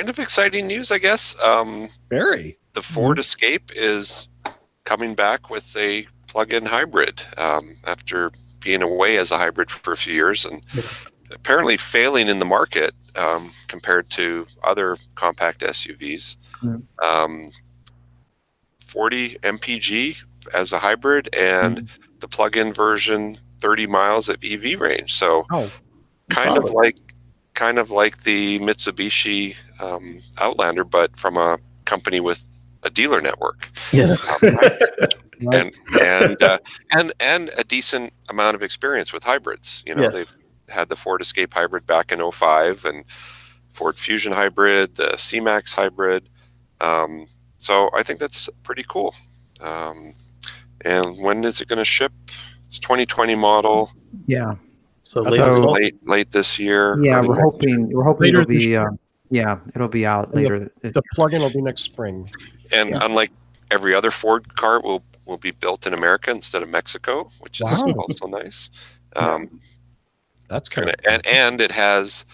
kind of exciting news, I guess. Very. The Ford Escape is coming back with a plug-in hybrid after being away as a hybrid for a few years and apparently failing in the market compared to other compact SUVs. 40 mpg as a hybrid and the plug-in version 30 miles of EV range. So kind of like the Mitsubishi Outlander, but from a company with a dealer network. Yes. And a decent amount of experience with hybrids. You know, they've had the Ford Escape hybrid back in 05 and Ford Fusion hybrid, the C-Max hybrid. So I think that's pretty cool. And when is it going to ship? It's 2020 model. Yeah. So late this year. Yeah, we're hoping it'll be it'll be out later. The plug-in will be next spring. And unlike every other Ford car, will be built in America instead of Mexico, which is also nice. That's kind of and it has,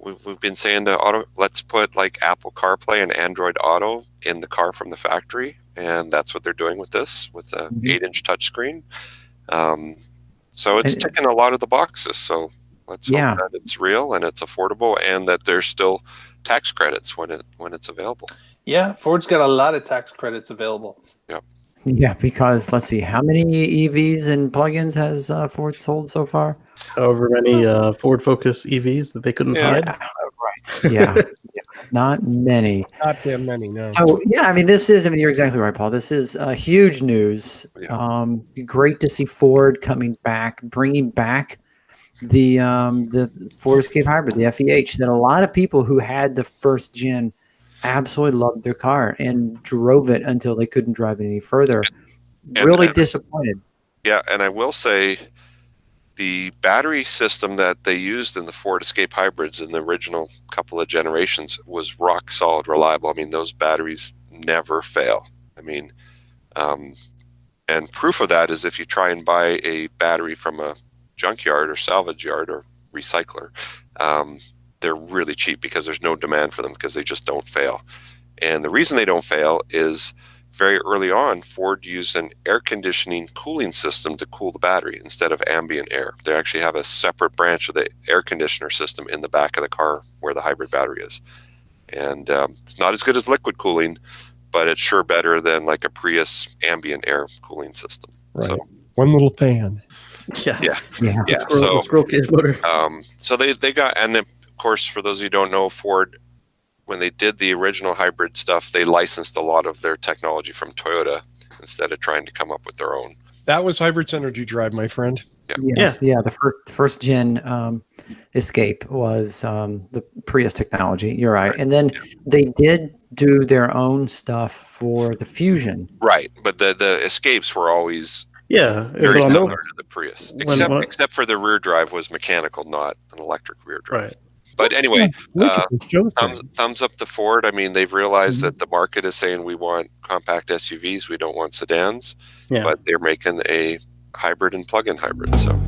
we've been saying to Auto, let's put like Apple CarPlay and Android Auto in the car from the factory, and that's what they're doing with this, with a 8-inch touchscreen. So it's ticking a lot of the boxes. So let's hope that it's real and it's affordable, and that there's still tax credits when it's available. Yeah, Ford's got a lot of tax credits available. Yeah, because let's see, how many EVs and plugins has Ford sold so far? However many Ford Focus EVs that they couldn't hide. Right. Yeah. Not many. Not that many, no. So you're exactly right, Paul. This is huge news. Great to see Ford coming back, bringing back the Ford Escape Hybrid, the FEH, that a lot of people who had the first gen absolutely loved their car and drove it until they couldn't drive it any further. Really disappointed. Yeah, and I will say the battery system that they used in the Ford Escape hybrids in the original couple of generations was rock solid reliable. I mean, those batteries never fail. I mean, and proof of that is if you try and buy a battery from a junkyard or salvage yard or recycler, they're really cheap because there's no demand for them because they just don't fail. And the reason they don't fail is very early on, Ford used an air conditioning cooling system to cool the battery instead of ambient air. They actually have a separate branch of the air conditioner system in the back of the car where the hybrid battery is. And it's not as good as liquid cooling, but it's sure better than like a Prius ambient air cooling system. Right. So, one little fan. Yeah. Squirrel cage motor. So they got, and then, of course, for those of you who don't know, Ford, when they did the original hybrid stuff, they licensed a lot of their technology from Toyota instead of trying to come up with their own. That was Hybrid's energy drive, my friend. The first gen Escape was the Prius technology. You're right. And then they did do their own stuff for the Fusion. Right, but the Escapes were always very similar to the Prius, except for the rear drive was mechanical, not an electric rear drive. Right. But anyway, thumbs up to Ford. I mean, they've realized that the market is saying we want compact SUVs, we don't want sedans, but they're making a hybrid and plug-in hybrid. So.